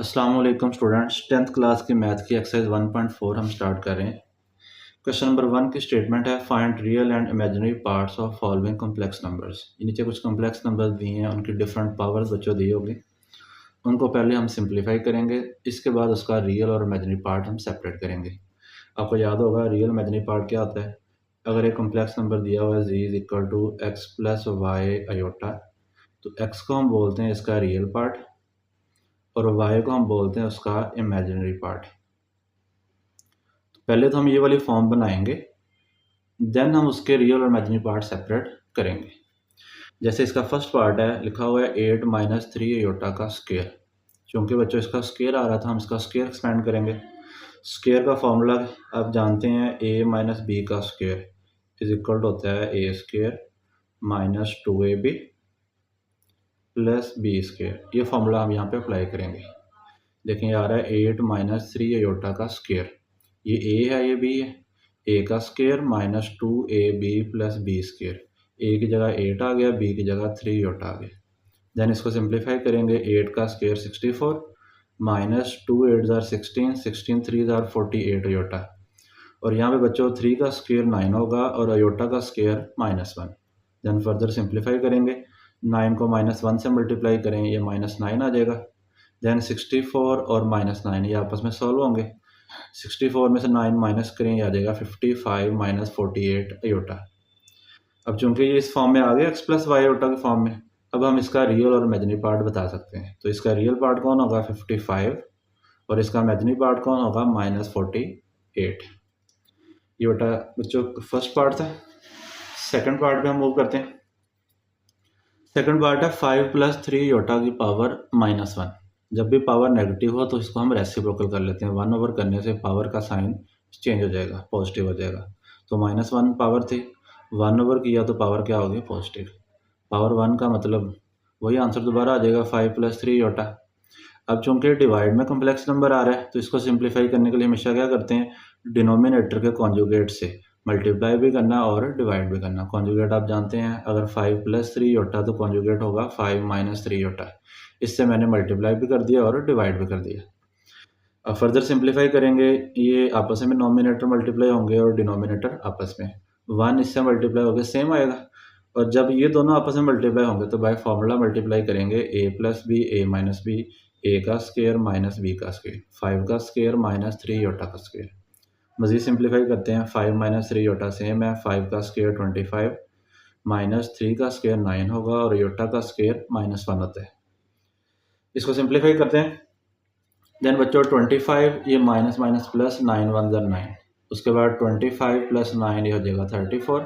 अस्सलाम वालेकुम students, 10th class की मैथ की एक्सरसाइज 1.4 हम स्टार्ट कर रहे हैं। क्वेश्चन नंबर 1 की स्टेटमेंट है, find real and imaginary parts of following complex numbers. नीचे कुछ कॉम्प्लेक्स नंबर्स दिए हैं, उनकी डिफरेंट पावर्स बच्चों दी होगी। उनको पहले हम सिंप्लीफाई करेंगे, इसके बाद उसका रियल और इमेजिनरी पार्ट हम सेपरेट करेंगे। आपको याद होगा रियल इमेजिनरी पार्ट क्या होता है। अगर एक कॉम्प्लेक्स नंबर दिया हुआ है z is equal to x plus y iota, तो x को हम बोलते हैं इसका रियल पार्ट और y को हम बोलते हैं उसका इमेजिनरी पार्ट। पहले तो हम ये वाली फॉर्म बनाएंगे, देन हम उसके रियल और इमेजिनरी पार्ट सेपरेट करेंगे। जैसे इसका फर्स्ट पार्ट है, लिखा हुआ है 8 माइनस 3 अयोटा का स्क्वायर। चूँकि बच्चों इसका स्क्वायर आ रहा था, हम इसका स्क्वायर एक्सपेंड करेंगे। स्क्वायर का फॉर्मूला आप जानते हैं, a माइनस बी का स्क्वायर इज इक्वल टू होता है a square minus 2ab plus b square. ये फॉर्मूला हम यहाँ पे अप्लाई करेंगे। देखें ये आ रहा है 8 माइनस 3 अयोटा का स्क्वायर, ये a है ये b है, a का square minus 2ab plus b square. a की जगह 8 आ गया, b की जगह 3 अयोटा आ गया। देन इसको सिंप्लीफाई करेंगे, 8 का स्क्वायर 64 माइनस 2 8 ज़ार 16, 16 3 ज़ार 48 अयोटा। और यहाँ पे बच्चों 3 का स्क्वायर 9 होगा और अयोटा का स्क्वायर -1। देन फर्दर सिंप्लीफाई करेंगे, 9 को -1 से मल्टीप्लाई करें, ये -9 आ जाएगा। देन 64 और -9 ये आपस में सॉल्व होंगे। 64 में से 9 माइनस करें, ये आ जाएगा 55 माइनस 48 अयोटा। अब चूंकि ये इस फॉर्म में आ गया x प्लस वाई अयोटा के फॉर्म में, अब हम इसका रियल और इमेजिनरी पार्ट बता सकते हैं। तो इसका रियल पार्ट कौन होगा 55 और इसका इमेजिनरी पार्ट कौन होगा -48। ये बेटा बच्चों फर्स्ट पार्ट था। सेकंड पार्ट पे हम मूव करते हैं। सेकंड पार्ट है 5 प्लस 3 अयोटा की पावर -1। जब भी पावर नेगेटिव हो तो इसको हम रेसिप्रोकल कर लेते हैं। 1 ओवर करने से पावर का साइन चेंज हो जाएगा, पॉजिटिव हो जाएगा। तो -1 पावर थी, 1 ओवर किया तो पावर क्या हो गई पॉजिटिव। पावर 1 का मतलब वही आंसर दोबारा आ जाएगा 5 प्लस 3 अयोटा। अब चूंकि डिवाइड में कॉम्प्लेक्स नंबर आ रहा है तो इसको सिंप्लीफाई करने के लिए हमेशा क्या करते हैं, डिनोमिनेटर के कॉन्जुगेट से मल्टीप्लाई भी करना और डिवाइड भी करना। कॉन्जुगेट आप जानते हैं, अगर 5 प्लस 3 अयोटा तो कॉन्जुगेट होगा 5 माइनस 3 अयोटा। इससे मैंने मल्टीप्लाई भी कर दिया और डिवाइड भी कर दिया। अब फर्दर सिंप्लीफाई करेंगे, ये आपस में नॉमिनेटर मल्टीप्लाई होंगे और डिनोमिनेटर आपस में 1 इससे मल्टीप्लाई होकर सेम आएगा। और जब ये दोनों आपस में मल्टीप्लाई होंगे तो बाय फॉर्मूला मल्टीप्लाई करेंगे, a plus b a minus b, a का स्क्वायर माइनस बी का स्क्वायर, 5 का स्क्वायर माइनस 3 अयोटा का स्क्वायर। मज़ीद सिंप्लीफाई करते हैं, 5 माइनस 3 अयोटा सेम है, 5 का स्क्वायर 25 माइनस 3 का स्क्वायर 9 होगा और अयोटा का स्क्वायर -1 होता है। इसको सिंप्लीफाई करते हैं। देन बच्चों 25 ये माइनस माइनस प्लस 9 1 ज़ार 9, उसके बाद 25 प्लस 9 ये हो जाएगा 34।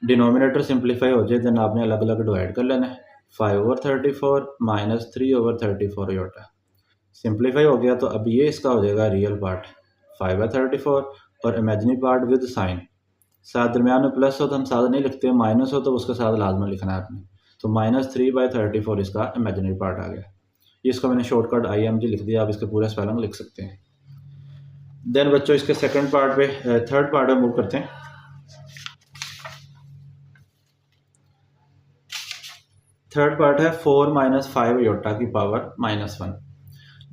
डिनोमिनेटर सिंप्लीफाई हो जाए देन आपने अलग अलग डिवाइड कर लेना है। 5 over 34 minus 3 over 34 iota. Simplify हो गया तो अब ये इसका हो जाएगा रियल पार्ट 5 है 34 और इमेजिनरी पार्ट विद साइन। साथ दरमियान में प्लस हो तो हम साथ नहीं लिखते, माइनस हो तो उसके साथ लाजमी लिखना है आपने। तो -3/34 इसका इमेजिनरी पार्ट आ गया। इसको मैंने शॉर्टकट IMG लिख दिया, आप इसके पूरा स्पेलिंग लिख सकते हैं। देन बच्चों इसके सेकंड पार्ट पे थर्ड पार्ट में मूव करते हैं। थर्ड पार्ट है 4 माइनस 5 अयोटा की पावर -1।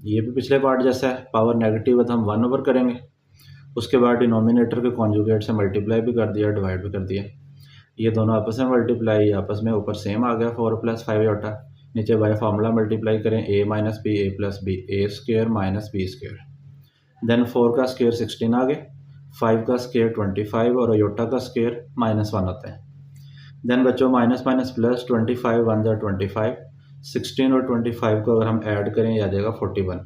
ये भी पिछले पार्ट जैसा है, पावर नेगेटिव है तो हम 1 ओवर करेंगे। उसके बाद डिनोमिनेटर के कॉन्जुगेट से मल्टीप्लाई भी कर दिया, डिवाइड भी कर दिया। ये दोनों आपस में मल्टीप्लाई, आपस में ऊपर सेम आ गया 4 प्लस 5 अयोटा। नीचे बाय फार्मूला मल्टीप्लाई करें, a minus b a plus b, a square minus b square. Then 4 का स्क्वायर 16 आ गया, 5 का स्क्वायर 25 और अयोटा का स्क्वायर -1 होता है। देन बच्चों माइनस माइनस प्लस 25 1 ज़ार 25, 16 और 25 को अगर हम ऐड करें आ जाएगा 41।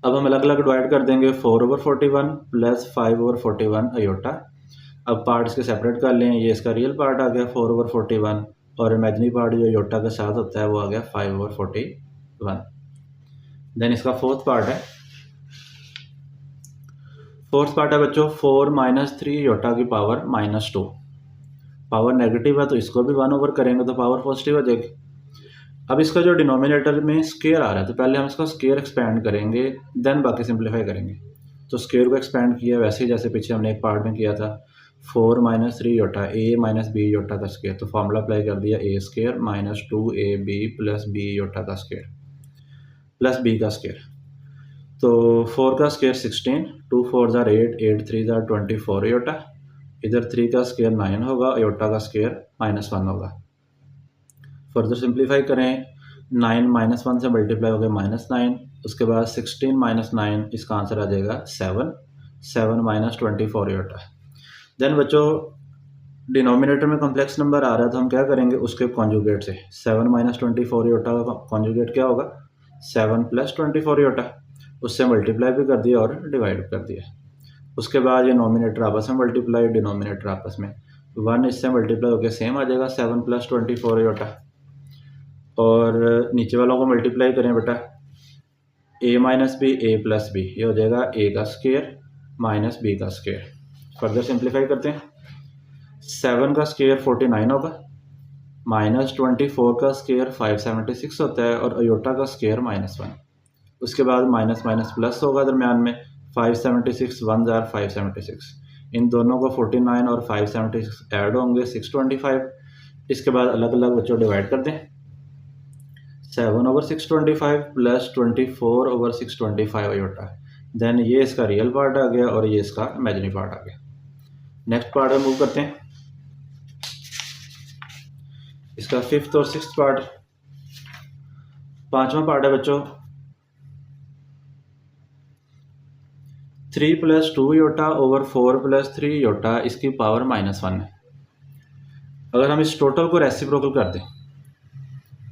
अब हम अलग अलग डिवाइड कर देंगे, 4 ओवर 41 प्लस 5 ओवर 41 अयोटा। अब पार्ट्स के सेपरेट कर लें, ये इसका रियल पार्ट आ गया 4 ओवर 41 और इमेजिनरी पार्ट जो अयोटा के साथ होता है वो आ गया 5 ओवर 41। देन इसका फोर्थ पार्ट है। फोर्थ पार्ट है बच्चों 4 माइनस 3 अयोटा की पावर -2। पावर नेगेटिव है तो इसको भी 1 ओवर करेंगे तो पावर पॉजिटिव हो जाएगी। अब इसका जो डिनोमिनेटर में स्क्वायर आ रहा है तो पहले हम इसका स्क्वायर एक्सपेंड करेंगे, देन बाकी सिंप्लीफाई करेंगे। तो स्क्वायर को एक्सपेंड किया वैसे ही जैसे पीछे हमने एक पार्ट में किया था, 4 minus 3 iota a minus b iota का स्क्वायर। तो फॉर्मूला अप्लाई कर दिया, a square minus 2ab plus b iota का स्क्वायर। प्लस बी का स्केयर। तो 4 का स्केयर 16, 2 4 ज़ार 8, 8 3 ज़ार 24 अयोटा। इधर 3 का स्केयर 9 होगा, अयोटा का स्केयर -1 होगा। फर्दर सिंप्लीफाई करें, 9 -1 से मल्टीप्लाई हो गया -9, उसके बाद 16 -9, इसका आंसर आ जाएगा 7, 7 -24 अयोटा। देन बच्चों डिनोमिनेटर में कॉम्प्लेक्स नंबर आ रहा है तो हम क्या करेंगे, उसके कॉन्जुगेट से 7 -24 अयोटा का कॉन्जुगेट क्या होगा, 7 + 24 अयोटा। उससे मल्टीप्लाई भी कर दिया और डिवाइड कर दिया। उसके बाद ये नोमिनेटर आपस में मल्टीप्लाई, डिनोमिनेटर आपस में, 1 इससे मल्टीप्लाई होकर सेम आ जाएगा 7 + 24 अयोटा। और नीचे वालों को मल्टीप्लाई करें बेटा, a - b, a + b, ये हो जाएगा a का स्केयर माइनस b का स्केयर। फर्दर सिंप्लीफाई करते हैं, 7 का स्केयर 49 होगा, -24 का स्केयर 576 होता है, और अयोटा का स्केयर -1। उसके बाद माइनस माइनस प्लस होगा दरम्यान में, 576 1 ज़ार 576, इन दोनों को 49 और 576 ऐड होंगे 625। इसके बाद अलग अलग बच्चों डिवाइड कर दें, 7/625 + 24/625 अयोटा। देन ये इसका रियल पार्ट आ गया और ये इसका इमेजिनरी पार्ट आ गया। नेक्स्ट पार्ट में मूव करते हैं, इसका 5th और 6th पार्ट। 5वां पार्ट है बच्चों, 3 + 2 अयोटा ओवर 4 + 3 अयोटा, इसकी पावर -1 है। अगर हम इस टोटल को रेसिप्रोकल कर दें,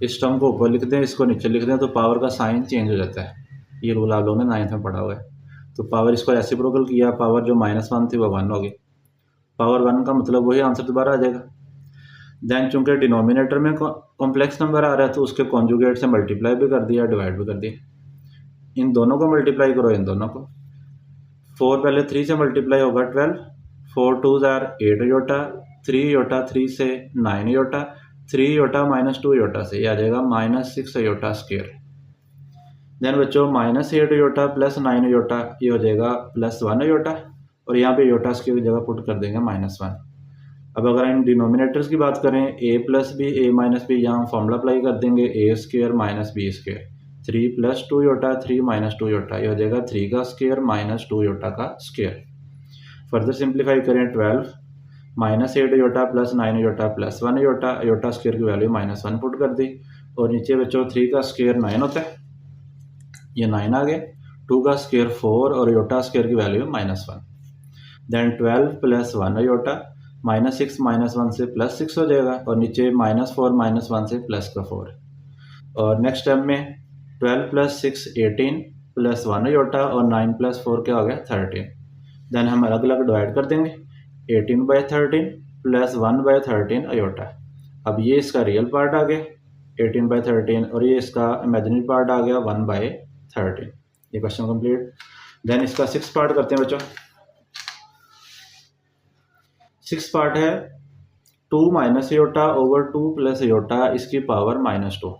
इस टर्म को ऊपर लिख दें, इसको नीचे लिख दें, तो पावर का साइन चेंज हो जाता है। ये रूल आप लोगों ने 9th में पढ़ा हुआ है। तो पावर इसको रेसिप्रोकल किया, पावर जो -1 थी वो 1 हो गई। पावर 1 का मतलब वही आंसर दोबारा आ जाएगा। देन चूंकि डिनोमिनेटर में कॉम्प्लेक्स नंबर आ रहा है तो उसके कॉन्जुगेट से मल्टीप्लाई भी कर दिया, डिवाइड भी कर दिया। इन दोनों को मल्टीप्लाई करो, इन दोनों को। 4 पहले 3 से मल्टीप्लाई होगा 12, 4 2 ज़ार 8 अयोटा, 3 अयोटा 3 से 9 अयोटा, 3 अयोटा -2 अयोटा से, ये आ जाएगा -6 अयोटा स्केयर। देन बच्चों -8 अयोटा + 9 अयोटा, ये हो जाएगा +1 अयोटा, और यहाँ पे अयोटा स्केयर की जगह पुट कर देंगे -1। अब अगर इन डिनोमिनेटर्स की बात करें, a + b, a - b, यहाँ हम फॉर्मूला अप्लाई कर देंगे, a square - b square, 3 + 2 iota, 3 - 2 iota, ये हो जाएगा 3 का स्केयर -2 अयोटा का स्केयर। फर्दर सिंप्लीफाई करें, 12 -8 iota + 9 iota +1 iota, iota square की वैल्यू -1 पुट कर दी, और नीचे बच्चों 3 का स्केयर 9 होता है, ये 9 आ गया, 2 का स्केयर 4, और अयोटा स्केयर की वैल्यू -1। देन 12 + 1 अयोटा, -6 -1 से +6 हो जाएगा, और नीचे -4 -1 से +4। और नेक्स्ट स्टेप में 12 + 6 18 + 1 अयोटा, और 9 + 4 क्या हो गया 13। देन हम अलग अलग डिवाइड कर देंगे, 18/13 + 1/13 अयोटा। अब ये इसका रियल पार्ट आ गया 18/13, और ये इसका इमेजिनरी पार्ट आ गया 1/13। ये क्वेश्चन कंप्लीट। देन इसका 6th पार्ट करते हैं बच्चों। 6th पार्ट है 2 - अयोटा ओवर 2 + अयोटा, इसकी पावर -2।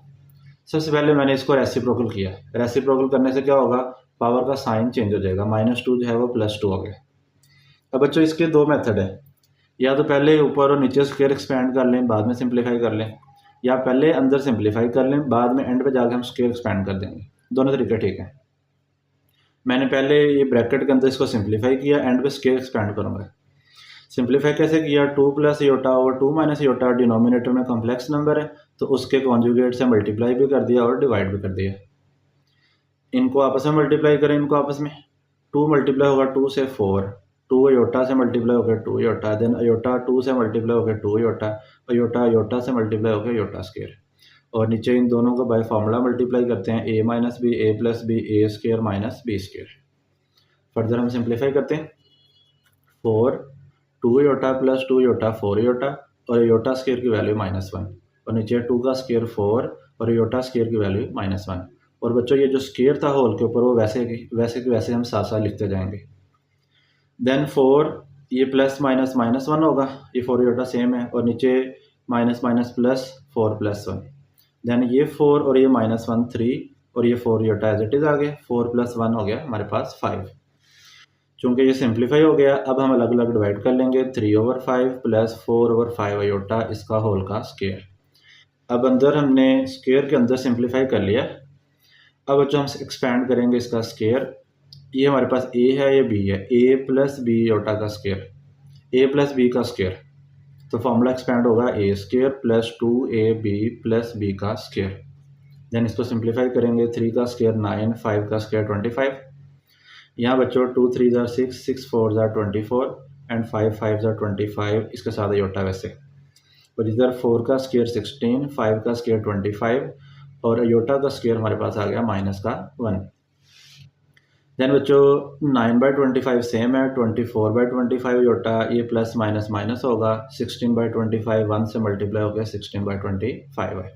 सबसे पहले मैंने इसको रेसिप्रोकल किया, रेसिप्रोकल करने से क्या होगा, पावर का साइन चेंज हो जाएगा, -2 जो है वो +2 हो गया। अब बच्चों इसके दो मेथड है, या तो पहले ऊपर और नीचे स्क्वायर एक्सपेंड कर लें, बाद में सिंप्लीफाई कर लें, या पहले अंदर सिंप्लीफाई कर लें, बाद में एंड पे जाके हम स्क्वायर एक्सपेंड कर देंगे। दोनों तरीके ठीक है। मैंने पहले ये ब्रैकेट के अंदर इसको सिंप्लीफाई किया, एंड पे स्क्वायर एक्सपेंड करूँगा। सिंप्लीफाई कैसे किया, 2 + अयोटा ओवर 2 - अयोटा, डिनोमिनेटर में कॉम्प्लेक्स नंबर है तो उसके कॉन्जुगेट से मल्टीप्लाई भी कर दिया और डिवाइड भी कर दिया। इनको आपस में मल्टीप्लाई करें, इनको आपस में 2 मल्टीप्लाई होगा 2 से 4, 2 अयोटा से मल्टीप्लाई हो गया 2 अयोटा, देन अयोटा 2 से मल्टीप्लाई हो गया 2 अयोटा, अयोटा अयोटा से मल्टीप्लाई हो गया अयोटा स्क्वायर, और नीचे इन दोनों को बाय फार्मूला मल्टीप्लाई करते हैं, a - b, a + b, a square -b square. Further हम सिंप्लीफाई करते हैं, 4 2 अयोटा + 2 अयोटा 4 अयोटा, और अयोटा स्क्वायर की वैल्यू -1, और नीचे 2 का स्क्वायर 4, और अयोटा स्क्वायर की वैल्यू -1। और बच्चों ये जो स्क्वायर था होल के ऊपर वो वैसे हम साथ साथ लिखते जाएंगे। देन 4, ये प्लस माइनस -1 होगा, ये 4 अयोटा सेम है, और नीचे माइनस माइनस प्लस 4 + 1, देन ये 4 और ये -1 3, और ये 4 अयोटा एज इट इज़ आ गया, 4 + 1 हो गया हमारे पास 5। चूँकि ये सिंप्लीफाई हो गया, अब हम अलग अलग डिवाइड कर लेंगे, 3/5 + 4/5 अयोटा, इसका होल का स्क्वायर। अब अंदर हमने स्क्वायर के अंदर सिंप्लीफाई कर लिया। अब बच्चों हम एक्सपेंड करेंगे इसका स्केयर। ये हमारे पास ए है, ये बी है, ए प्लस बी योटा का स्केयर, ए प्लस बी का स्केयर, तो फॉर्मूला एक्सपेंड होगा a square plus 2ab plus b का स्केयर। देन इसको सिंप्लीफाई करेंगे, 3 का स्केयर 9, 5 का स्केयर 25। यहाँ बच्चों 2 3 ज़ार 6, 6 4 ज़ार 24 एंड 5 5 ज़ार 25, इसके साथ योटा वैसे। और इधर 4 का स्केयर 16, 5 का स्केयर 25 और योटा का स्केयर हमारे पास आ गया माइनस का 1। देन बच्चों 9/25 सेम है, 24/25 योटा, ये प्लस माइनस माइनस होगा, 16/25 1 से मल्टीप्लाई हो गया 16/25 है।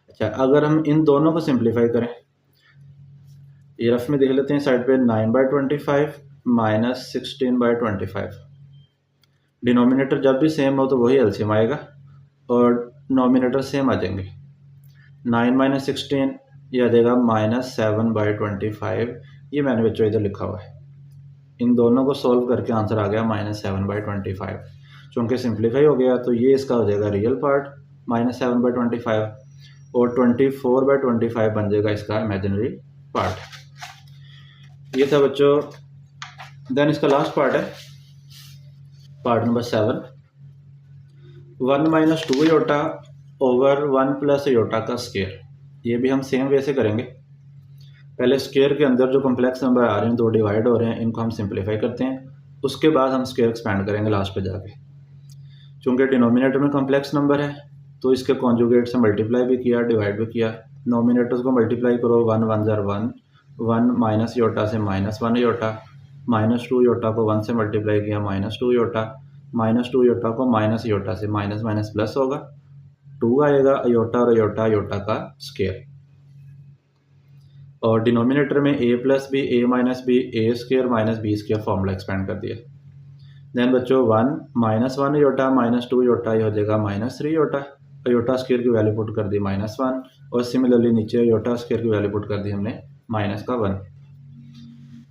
अच्छा, अगर हम इन दोनों को सिंप्लीफाई करें, ये रफ में देख लेते हैं साइड पे, 9/25 माइनस 16/25। डिनोमिनेटर जब भी सेम हो तो वही एलसीएम आएगा और नोमिनेटर सेम आ जाएंगे। 9 माइनस 16 ये आ जाएगा -7/25। ये मैंने बच्चों इधर लिखा हुआ है। इन दोनों को सॉल्व करके आंसर आ गया -7/25। चूँकि सिंप्लीफाई हो गया तो ये इसका हो जाएगा रियल पार्ट -7/25 और 24/25 बन जाएगा इसका इमेजिनरी पार्ट। ये था बच्चों। देन इसका लास्ट पार्ट है, part number 7, 1 minus 2 iota over 1 plus iota का स्केयर। ये भी हम सेम वे से करेंगे। पहले स्केयर के अंदर जो कॉम्प्लेक्स नंबर आ रहे हैं, 2 डिवाइड हो रहे हैं, इनको हम सिंप्लीफाई करते हैं, उसके बाद हम स्केयर एक्सपेंड करेंगे लास्ट पे जाके। चूँकि डिनोमिनेटर में कॉम्प्लेक्स नंबर है तो इसके कॉन्जुगेट से मल्टीप्लाई भी किया, डिवाइड भी किया। नोमिनेटर्स को मल्टीप्लाई करो, 1 1 ज़ार 1, 1 माइनस योटा से -1 योटा, -2 योटा को 1 से मल्टीप्लाई किया, -2 योटा, -2 योटा को माइनस योटा से माइनस माइनस प्लस होगा, 2 आएगा, योटा और योटा योटा का स्केयर। और डिनोमिनेटर में a plus b, a minus b, a square minus b square formula expand कर दिया। देन बच्चों 1 -1 योटा -2 योटा, ये हो जाएगा -3 योटा, योटा स्केयर की वैल्यू पुट कर दी -1 और सिमिलरली नीचे योटा स्केयर की वैल्यू पुट कर दी हमने -1।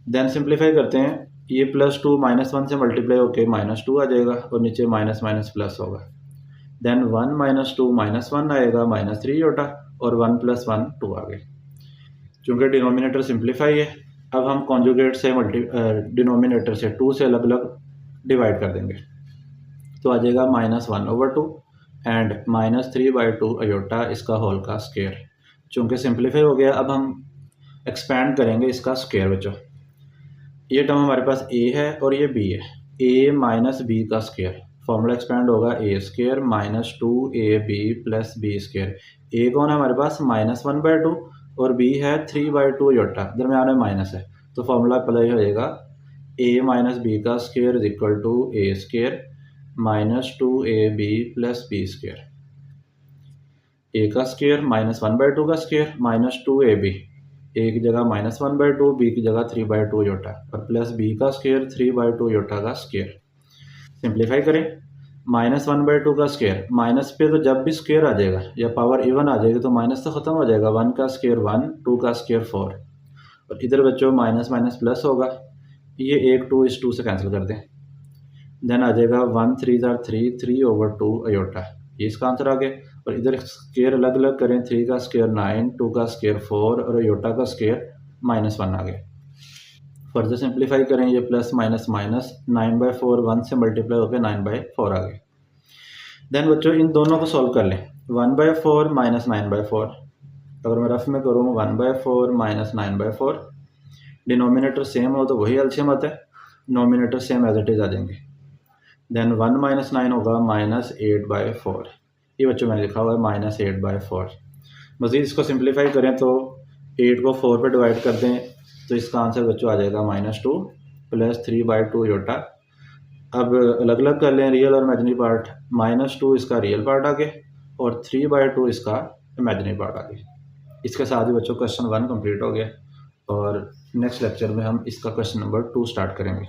देन सिंप्लीफाई करते हैं, ये +2 -1 से मल्टीप्लाई होकर -2 आ जाएगा और नीचे माइनस माइनस प्लस होगा। देन 1 - 2 -1 आएगा, -3 योटा और 1 + 1 2 आ गए। चूँकि डिनोमिनेटर सिंप्लीफाई है, अब हम कॉन्जुगेट से डिनोमिनेटर से 2 से अलग अलग डिवाइड कर देंगे, तो आ जाएगा -1/2 एंड -3/2 अयोटा इसका होल का स्केयर। चूँकि सिंप्लीफाई हो गया, अब हम एक्सपेंड करेंगे इसका स्केयर बच्चों। ये टर्म हमारे पास a है और ये b है, a माइनस बी का स्केयर, फॉर्मूला एक्सपेंड होगा a square -2ab plus b square. a कौन है हमारे पास -1/2 और b है 3/2 योटा, दरम्यान में माइनस है, तो फॉर्मूला अप्लाई हो जाएगा a माइनस बी का square is equal to a square -2ab plus b square. a का स्केयर -1/2 का स्केयर -2ab, a की जगह -1/2, b की जगह 3/2 योटा और प्लस b का स्केयर 3/2 योटा का स्केयर। सिंप्लीफाई करें, -1/2 का स्केयर, माइनस पे तो जब भी स्केयर आ जाएगा या पावर इवन आ जाएगी तो माइनस तो ख़त्म हो जाएगा, 1 का स्केयर 1, 2 का स्केयर 4 और इधर बच्चों माइनस माइनस प्लस होगा, ये 1 2 इस 2 से कैंसिल कर दें। देन आ जाएगा 1 3 ज़ार 3, 3/2 अयोटा, ये इसका आंसर आ गया। और इधर स्केयर अलग अलग करें, 3 का स्केयर 9, 2 का स्केयर 4 और योटा का स्केयर -1 आ गया। फर्दर सिंप्लीफाई करें, ये प्लस माइनस माइनस 9/4 1 से मल्टीप्लाई होकर 9/4 आ गया। देन बच्चों इन दोनों को सॉल्व कर लें, 1/4 माइनस 9/4, अगर मैं रफ में करूँ 1/4 माइनस 9/4, डिनोमिनेटर सेम हो तो वही एलसीएम आता है, nominator same as it is आ जाएंगे। देन 1 - 9 होगा -8/4, ये बच्चों मैंने लिखा हुआ है -8/4। मज़ीद इसको सिंप्लीफाई करें तो 8 को 4 पे डिवाइड कर दें तो इसका आंसर बच्चों आ जाएगा -2 प्लस 3/2 योटा। अब अलग अलग कर लें रियल और इमेजिनरी पार्ट, -2 इसका रियल पार्ट आ गया और 3/2 इसका इमेजिनरी पार्ट आ गया। इसके साथ ही बच्चों क्वेश्चन 1 कंप्लीट हो गया और नेक्स्ट लेक्चर में हम इसका क्वेश्चन नंबर 2 स्टार्ट करेंगे।